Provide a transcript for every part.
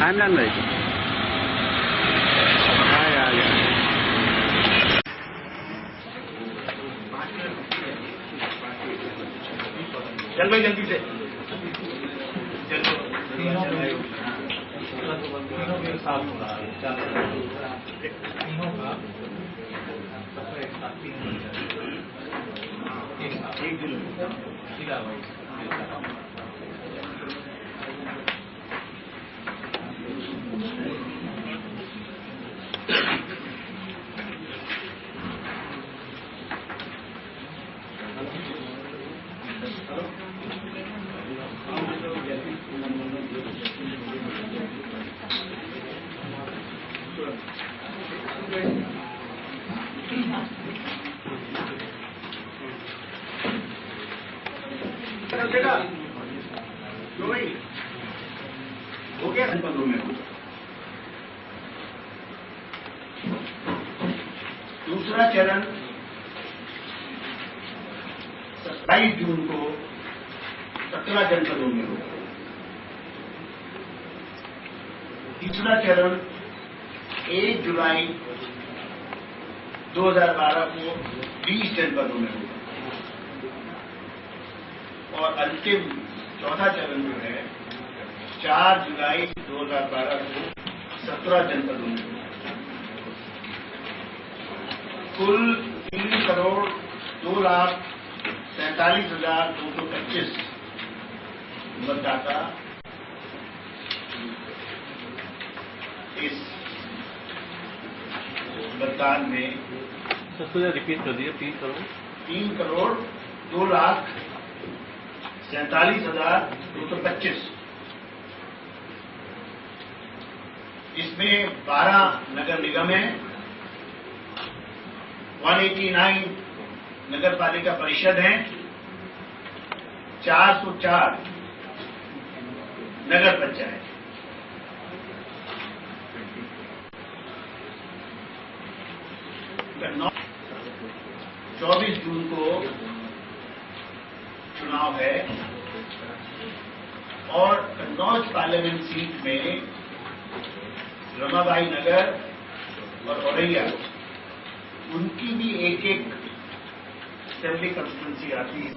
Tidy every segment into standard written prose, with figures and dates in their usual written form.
นั่นเลยचल भाई जल्दी से हो गया जनपदों में होगा। दूसरा चरण 27 जून को 17 जनपदों में होगा। तीसरा चरण 1 जुलाई 2012 को 20 जनपदों में होगा और अंतिम चौथा चरण जो है 4 जुलाई 2012 को 17 जनपदों में होगा। कुल 3,02,47,225 मतदाता इस मतदान में रिपीट कर दिए 3,02,47,225 इसमें 12 नगर निगम है, 189 नगर पालिका परिषद हैं, 404 नगर पंचायत। तो 24 जून को चुनाव है और कन्नौज पार्लियामेंट सीट में रमाबाई नगर और औरैया उनकी भी एक असेंबली कंस्टिट्यूंसी आती है।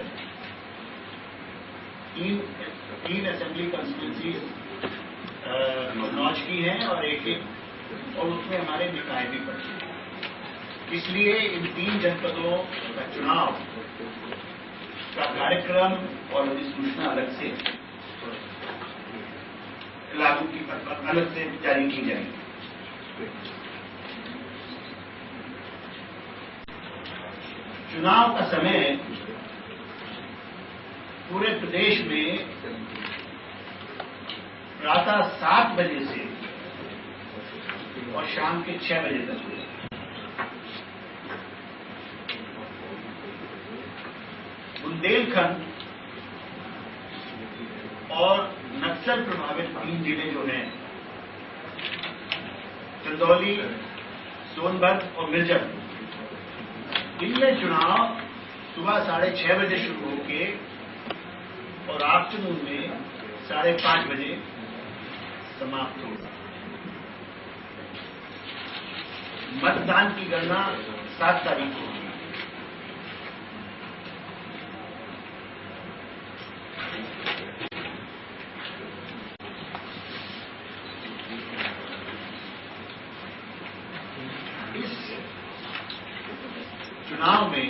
तीन असेंबली कंस्टिट्यूंसी कन्नौज की हैं और एक और उसमें हमारे निकाय भी पड़ते हैं। इसलिए इन 3 जनपदों का चुनाव का कार्यक्रम और अधिसूचना अलग से लागू की अलग से जारी की जाएगी। चुनाव का समय पूरे प्रदेश में प्रातः 7 बजे से और शाम के 6 बजे तक हुआ। बुंदेलखंड और नक्सल प्रभावित 3 जिले जो हैं चंदौली, सोनभद्र और मिर्जापुर, इनमें चुनाव सुबह 6:30 बजे शुरू होके और आफ्टरनून में 5:30 बजे समाप्त होगा। मतदान की गणना 7 तारीख को होगी। इस चुनाव में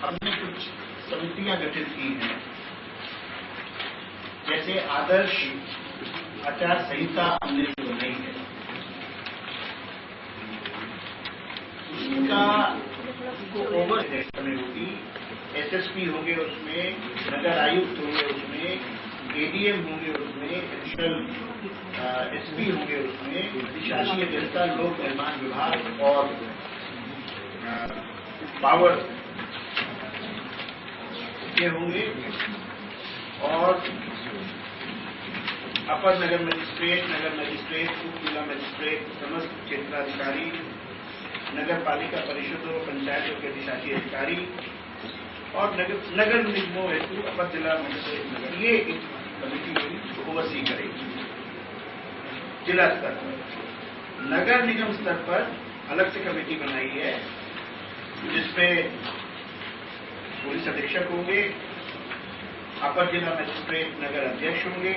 हमने कुछ समितियां गठित की हैं, जैसे आदर्श आचार संहिता हमने जो बनाई है उसका ओवर में होगी। एसएसपी होंगे उसमें, नगर आयुक्त होंगे उसमें, एडीएम होंगे उसमें, एडिशनल एसपी होंगे उसमें, शासकीय अभियंता लोक निर्माण विभाग और पावर के होंगे और अपर नगर मजिस्ट्रेट, उप जिला मजिस्ट्रेट, समस्त क्षेत्राधिकारी, नगर पालिका परिषदों, पंचायतों के अधिशासी अधिकारी, और नगर निगमों हेतु अपर जिला मजिस्ट्रेट नगर, ये एक कमेटी ओवरसी करेगी जिला स्तर पर। नगर निगम स्तर पर अलग से कमेटी बनाई है जिसमें पुलिस अधीक्षक होंगे, अपर जिला मजिस्ट्रेट नगर अध्यक्ष होंगे,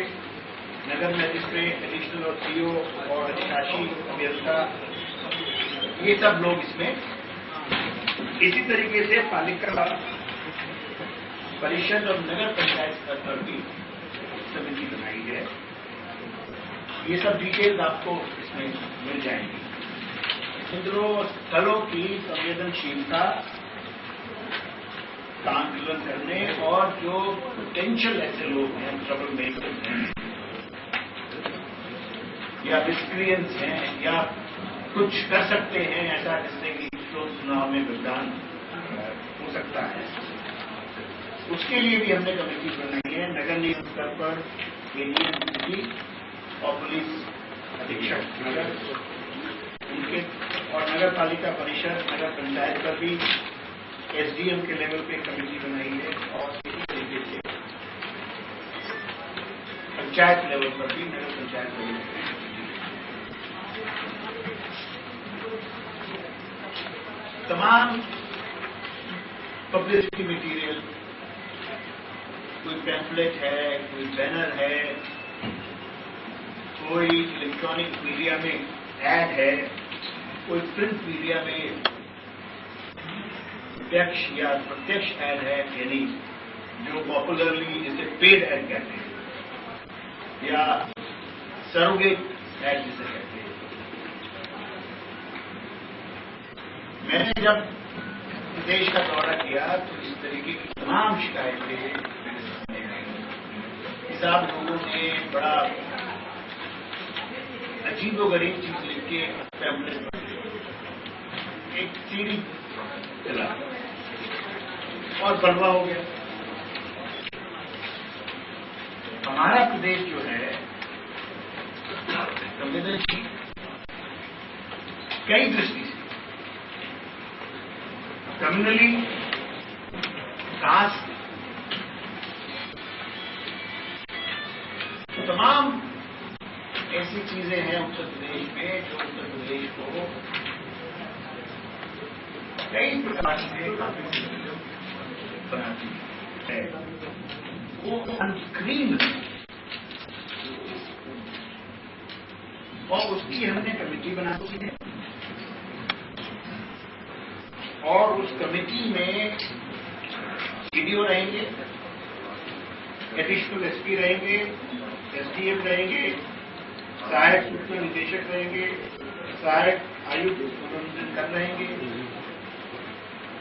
नगर मजिस्ट्रेट, एडिशनल और सीओ और अधिशासी अभियंता, ये सब लोग इसमें। इसी तरीके से पालिका परिषद और नगर पंचायत स्तर पर भी समिति बनाई है। ये सब डिटेल्स आपको इसमें मिल जाएंगी। केंद्रों स्थलों की संवेदनशीलता का आंकलन करने और जो पोटेंशियल ऐसे लोग हैं, ट्रबल मेकर्स हैं या मिसक्रिएंट्स हैं या कुछ कर सकते हैं ऐसा जिससे कि चुनाव में विज्ञान हो सकता है, उसके लिए भी हमने कमेटी बनाई है। नगर निगम स्तर पर एडीएम और पुलिस अधीक्षक नगर उनके, और नगर पालिका परिषद नगर पंचायत पर भी एसडीएम के लेवल पे कमेटी बनाई है, और इसी तरीके से पंचायत लेवल पर भी, नगर पंचायत लेवल पर तमाम पब्लिसिटी मटेरियल, कोई पैम्फलेट है, कोई बैनर है, कोई इलेक्ट्रॉनिक मीडिया में ऐड है, कोई प्रिंट मीडिया में प्रत्यक्ष या प्रत्यक्ष ऐड है, यानी जो पॉपुलरली जिसे पेड ऐड कहते हैं या सरोगेट ऐड जिसे कहते हैं। मैंने जब देश का दौरा किया तो इस तरीके की तमाम शिकायतें मेरे सामने आई। हिसाब लोगों ने बड़ा अजीबोगरीब चीज लिख के पैम्फलेट पर एक सीरीज चला और बनवा हो गया। हमारा प्रदेश जो है संवेदनशील कई दृष्टि से, कम्युनली, कास्ट, तमाम ऐसी चीजें हैं उत्तर प्रदेश में जो उत्तर प्रदेश को कई प्रकार से काफी बनाती है। वो अनस्क्रीन और उसकी हमने कमेटी बना दी है, और उस कमेटी में सीडीओ रहेंगे, एडिशनल एसपी रहेंगे, एसडीएम रहेंगे, सहायक सूचना निदेशक रहेंगे, सहायक आयुक्त मनोरंजन कर रहेंगे।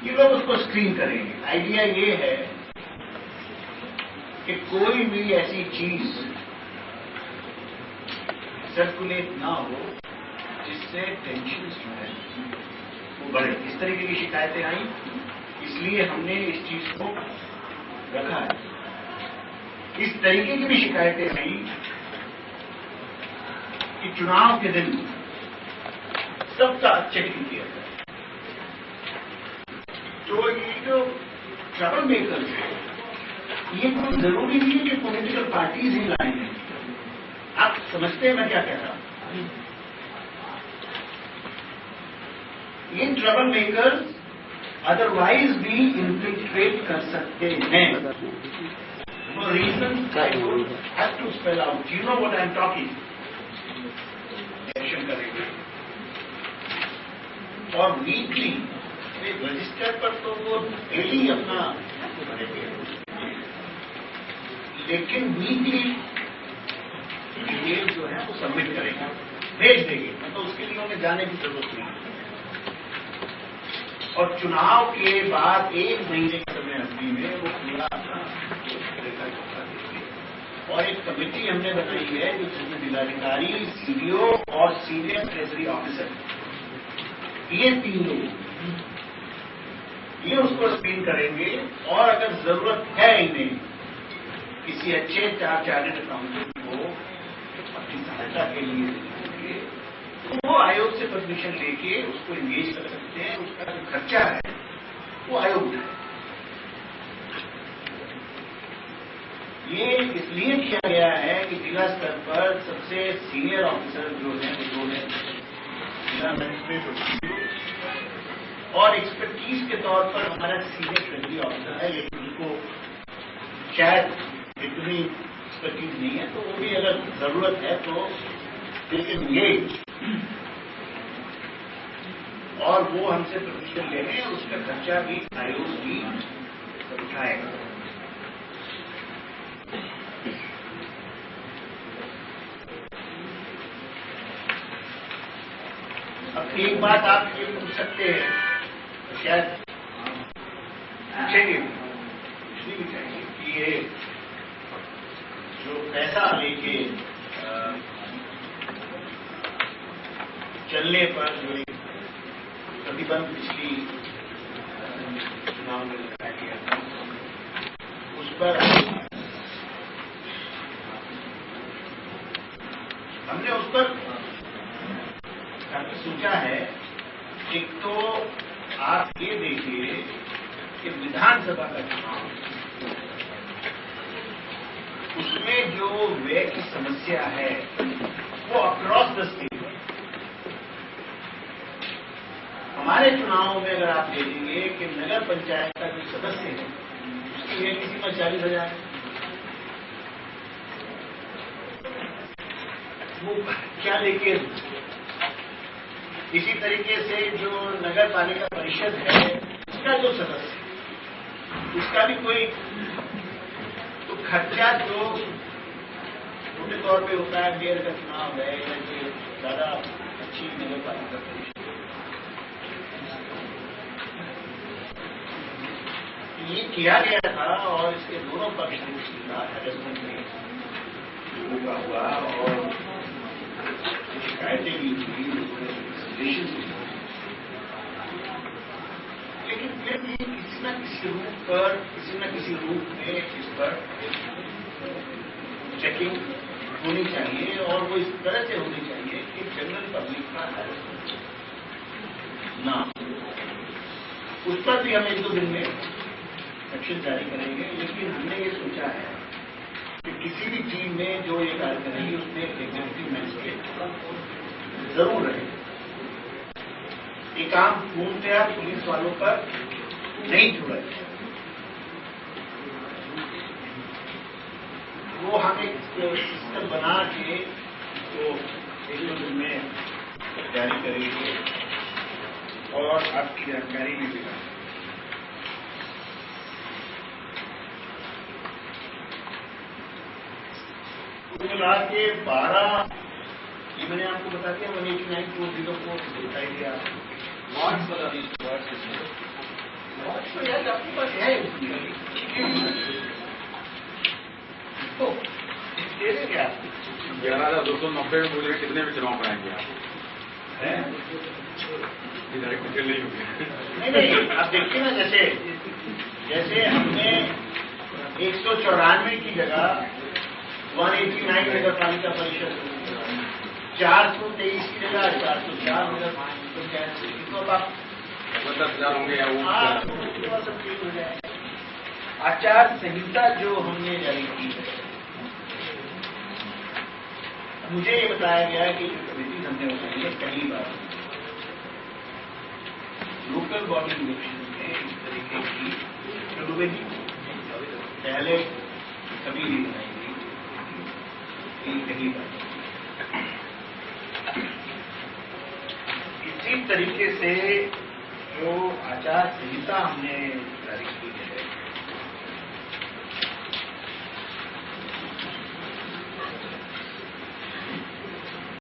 ये लोग उसको स्क्रीन करेंगे। आइडिया ये है कि कोई भी ऐसी चीज सर्कुलेट ना हो जिससे टेंशन जो है वो बढ़े। इस तरीके की शिकायतें आई, इसलिए हमने इस चीज को रखा है। इस तरीके की भी शिकायतें आई कि चुनाव के दिन सबका चेकिंग किया जाए। तो ये जो ट्रबल मेकर्स है, ये कोई जरूरी नहीं है कि पॉलिटिकल पार्टीज ही लाएंगे। आप समझते हैं मैं क्या कह रहा हूं? ये ट्रबल मेकर्स अदरवाइज भी इन्फिल्ट्रेट कर सकते हैं। No reason I would have to spell out. You know what I'm talking. Action करेंगे और वीकली रजिस्टर पर तो वो डेली अपना करेंगे, लेकिन वीकली डिटेल जो है वो सबमिट करेंगे, भेज देंगे। मतलब उसके लिए उन्हें जाने की जरूरत नहीं। और चुनाव के बाद 1 महीने के समय अवधि में वो पूरा लेखा जोखा देंगे। और एक कमेटी हमने बनाई है जिसमें जिलाधिकारी, सीडीओ और सीनियर ट्रेजरी ऑफिसर, ये 3 लोग ये उसको स्क्रीन करेंगे। और अगर जरूरत है इन्हें किसी अच्छे चार्टर्ड अकाउंटेंट को अपनी सहायता के लिए, तो वो आयोग से परमिशन लेके उसको एंगेज कर सकते हैं। उसका जो खर्चा है वो आयोग है। इसलिए किया गया है कि जिला स्तर पर सबसे सीनियर ऑफिसर जो है वो है जिला मजिस्ट्रेट और एक्सपर्टीज के तौर पर हमारा सीनियर ट्रेजरी ऑफिसर है, लेकिन उनको शायद इतनी एक्सपर्टीज नहीं है, तो वो भी अगर जरूरत है तो लेकिन ये और वो हमसे प्रशिक्षण ले रहे हैं, उसका खर्चा भी आयोग भी उठाएगा। अब एक बात आप ये पूछ सकते हैं, तो शायद पूछेंगे पूछनी भी चाहिए कि ये जो पैसा लेके चलने पर जो प्रतिबंध पिछली चुनाव में लगाया गया था, उस पर हमने उस पर काफी सोचा है। एक तो आप ये देखिए कि विधानसभा का चुनाव, उसमें जो व्यय की समस्या है वो अक्रॉस द स्टेट। हमारे चुनावों में अगर आप देखेंगे कि नगर पंचायत का जो सदस्य है उसकी व्यय की सीमा 40,000 है। वो क्या लेके, इसी तरीके से जो नगर पालिका परिषद है उसका जो सदस्य उसका भी कोई तो खर्चा जो मोटे तौर पे होता है, मेयर का चुनाव है या जो ज्यादा अच्छी नगर पालिका परिषद, ये किया गया था और इसके दोनों पक्ष हैरेसमेंट में हुआ और शिकायतें भी हुई, लेकिन फिर भी किसी न किसी रूप में इस पर चेकिंग होनी चाहिए और वो इस तरह से होनी चाहिए कि जनरल पब्लिक का हैरेसमेंट ना, उस पर भी हम 1-2 दिन में एक्शन जारी करेंगे। लेकिन हमने ये सोचा है कि किसी भी टीम में जो ये कार्य करेगी उसमें एग्जीक्यूटिव मैजिस्ट्रेट जरूर रहे। ये काम पूर्णतया पुलिस वालों पर नहीं छोड़ा है, वो हम एक सिस्टम बना के तो 1-2 दिन में जारी करेंगे और आपकी जानकारी भी मिला। मिला के 12 ये मैंने आपको बता दिया 189,404 बताई दिया। वार्ड्स बता दीजिए, वार्ड्स तो यार आपके पास है तो दे देंगे आप 11,290 में बोल रहे कितने में चुनाव कराएंगे आप? नहीं आप देखिए ना, जैसे हमने 194 की जगह 189 नगर पालिका परिषद, 423 की जगह 404 नगर पंचायत, तो आप 10,000 होंगे या वो सब ठीक हो जाए। आचार संहिता जो हमने जारी की है, मुझे ये बताया गया कि जो कमेटी हमने बनाई है पहली बार लोकल बॉडी इलेक्शन में इस तरीके की शुरुआती पहले कभी नहीं बनाई गई, पहली बार। इसी तरीके से जो आचार संहिता हमने जारी की है